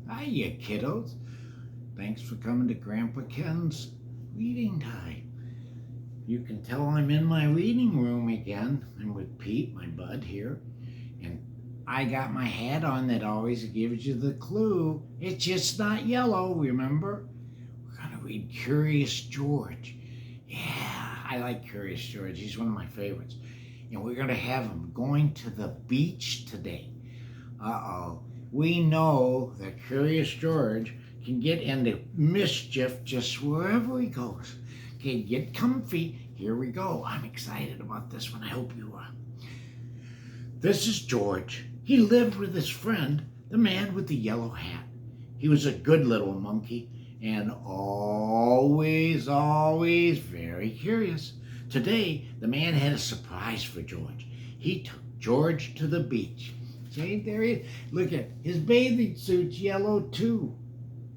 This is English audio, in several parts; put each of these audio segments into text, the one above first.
Hiya, kiddos. Thanks for coming to Grandpa Ken's reading time. You can tell I'm in my reading room again. I'm with Pete, my bud here. And I got my hat on that always gives you the clue. It's just not yellow, remember? We're going to read Curious George. Yeah, I like Curious George. He's one of my favorites. And we're going to have him going to the beach today. Uh-oh. We know that Curious George can get into mischief just wherever he goes. Okay, get comfy. Here we go. I'm excited about this one. I hope you are. This is George. He lived with his friend, the man with the yellow hat. He was a good little monkey and always very curious. Today, the man had a surprise for George. He took George to the beach. See, there he is. Look at his bathing suit's yellow too.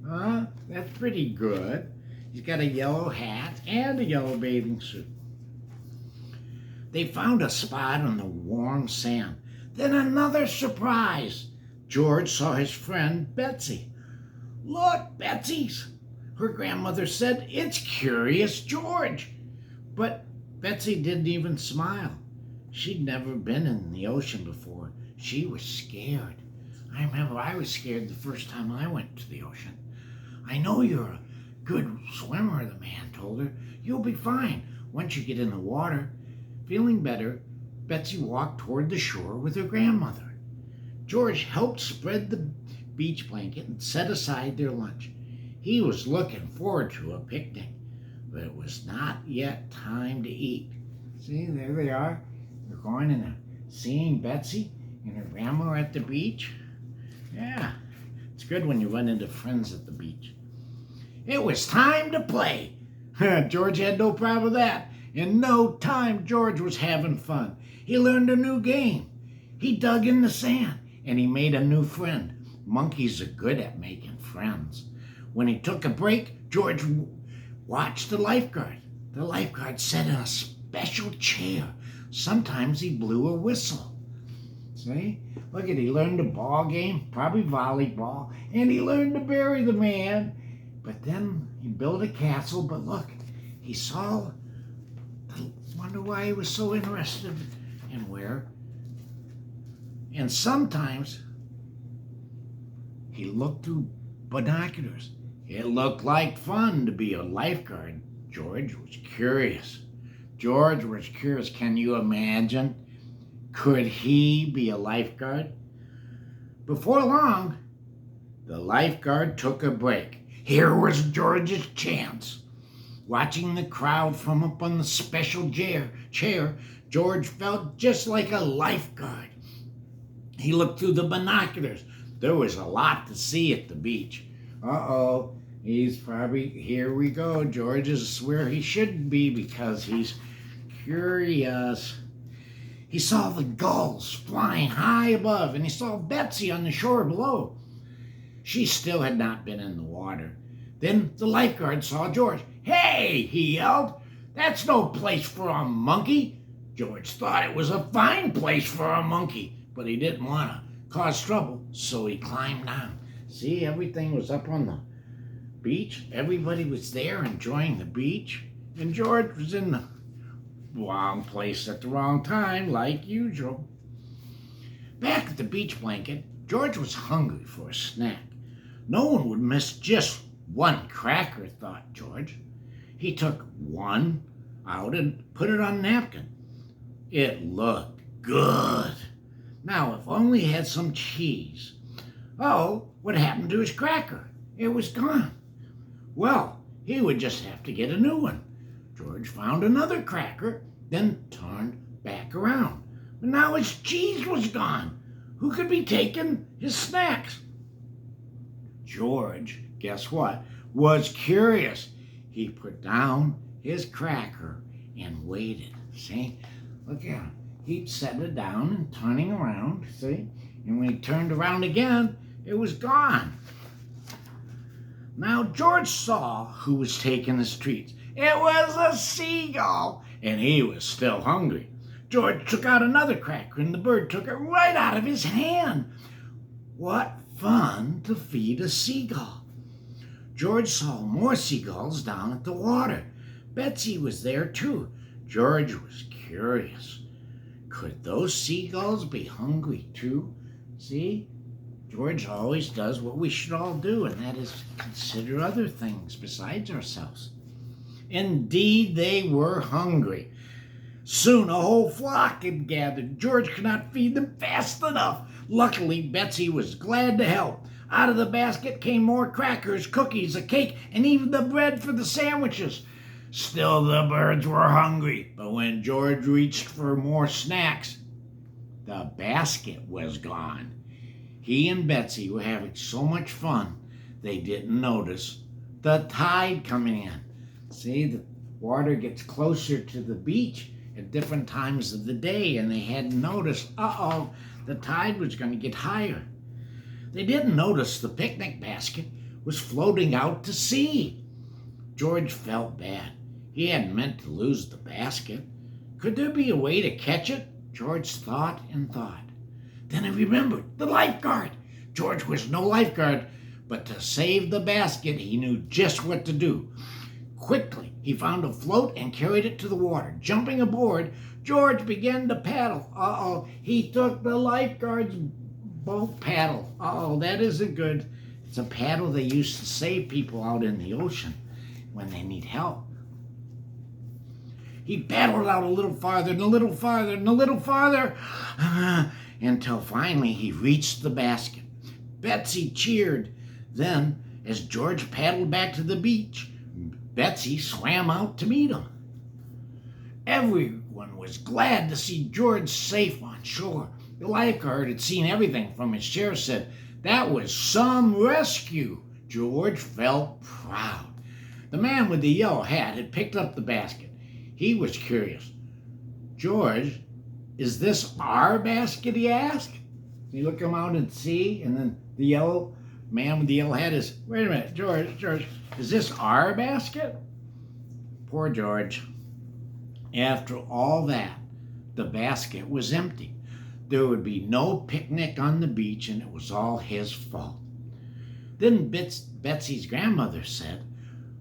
Huh? That's pretty good. He's got a yellow hat and a yellow bathing suit. They found a spot on the warm sand. Then another surprise. George saw his friend Betsy. Look, Betsy's. Her grandmother said, it's Curious George. But Betsy didn't even smile. She'd never been in the ocean before. She was scared. I remember I was scared the first time I went to the ocean. I know you're a good swimmer, the man told her. You'll be fine once you get in the water. Feeling better, Betsy walked toward the shore with her grandmother. George helped spread the beach blanket and set aside their lunch. He was looking forward to a picnic, but it was not yet time to eat. See, there they are. They're going and seeing Betsy and her grandma at the beach. Yeah, it's good when you run into friends at the beach. It was time to play. George had no problem with that. In no time, George was having fun. He learned a new game. He dug in the sand, and he made a new friend. Monkeys are good at making friends. When he took a break, George watched the lifeguard. The lifeguard sat in a special chair. Sometimes he blew a whistle. See? Look at, he learned a ball game, probably volleyball, and he learned to bury the man. But then he built a castle, but look, he saw, I wonder why he was so interested in where. And sometimes he looked through binoculars. It looked like fun to be a lifeguard. George was curious. George was curious. Can you imagine? Could he be a lifeguard? Before long, the lifeguard took a break. Here was George's chance. Watching the crowd from up on the special chair, George felt just like a lifeguard. He looked through the binoculars. There was a lot to see at the beach. Uh-oh, he's probably, here we go. George is where he should be because he's curious. He saw the gulls flying high above, and he saw Betsy on the shore below. She still had not been in the water. Then the lifeguard saw George. Hey, he yelled, that's no place for a monkey. George thought it was a fine place for a monkey, but he didn't want to cause trouble, so he climbed down. See, everything was up on the beach. Everybody was there enjoying the beach, and George was in the wrong place at the wrong time, like usual. Back at the beach blanket, George was hungry for a snack. No one would miss just one cracker, thought George. He took one out and put it on a napkin. It looked good. Now, if only he had some cheese. Oh, what happened to his cracker? It was gone. Well, he would just have to get a new one. George found another cracker, then turned back around. But now his cheese was gone. Who could be taking his snacks? George, guess what, was curious. He put down his cracker and waited. See? Look at him. He'd set it down and turning around, see? And when he turned around again, it was gone. Now George saw who was taking his treats. It was a seagull, and he was still hungry. George took out another cracker, and the bird took it right out of his hand. What fun to feed a seagull. George saw more seagulls down at the water. Betsy was there too. George was curious. Could those seagulls be hungry too? See, George always does what we should all do, and that is consider other things besides ourselves. Indeed, they were hungry. Soon a whole flock had gathered. George could not feed them fast enough. Luckily, Betsy was glad to help. Out of the basket came more crackers, cookies, a cake, and even the bread for the sandwiches. Still, the birds were hungry, but when George reached for more snacks, the basket was gone. He and Betsy were having so much fun, they didn't notice the tide coming in. See, the water gets closer to the beach at different times of the day, and they hadn't noticed, the tide was going to get higher. They didn't notice the picnic basket was floating out to sea. George felt bad. He hadn't meant to lose the basket. Could there be a way to catch it? George thought and thought. Then he remembered the lifeguard. George was no lifeguard, but to save the basket, he knew just what to do. Quickly, he found a float and carried it to the water. Jumping aboard, George began to paddle. He took the lifeguard's boat paddle. That isn't good. It's a paddle they use to save people out in the ocean when they need help. He paddled out a little farther and a little farther and a little farther until finally he reached the basket. Betsy cheered. Then, as George paddled back to the beach, Betsy swam out to meet him. Everyone was glad to see George safe on shore. The lifeguard had seen everything from his chair, said, "That was some rescue." George felt proud. The man with the yellow hat had picked up the basket. He was curious. "George, is this our basket?" he asked. He looked him out and see, and then the yellow man with the yellow hat is, "Wait a minute, George, is this our basket?" Poor George. After all that, the basket was empty. There would be no picnic on the beach, and it was all his fault. Then Betsy's grandmother said,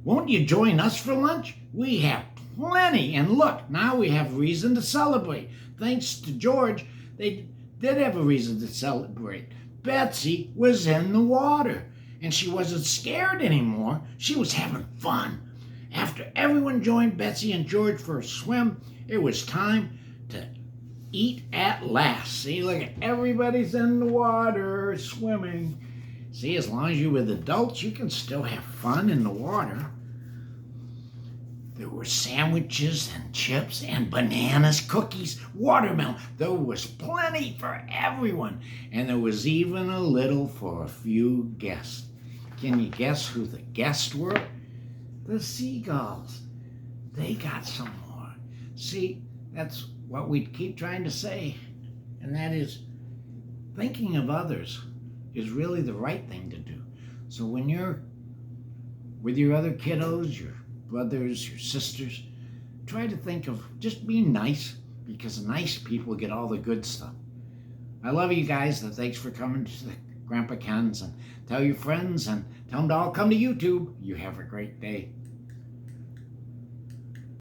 "Won't you join us for lunch? We have plenty, and look, now we have reason to celebrate." Thanks to George, they did have a reason to celebrate. Betsy was in the water, and she wasn't scared anymore. She was having fun. After everyone joined Betsy and George for a swim, it was time to eat at last. See, look at everybody's in the water swimming. See, as long as you're with adults, you can still have fun in the water. There were sandwiches and chips and bananas, cookies, watermelon. There was plenty for everyone. And there was even a little for a few guests. Can you guess who the guests were? The seagulls. They got some more. See, that's what we keep trying to say. And that is, thinking of others is really the right thing to do. So when you're with your other kiddos, your brothers, your sisters, try to think of just being nice, because nice people get all the good stuff. I love you guys, and thanks for coming to the Grandpa Ken's, and tell your friends and tell them to all come to YouTube. You have a great day.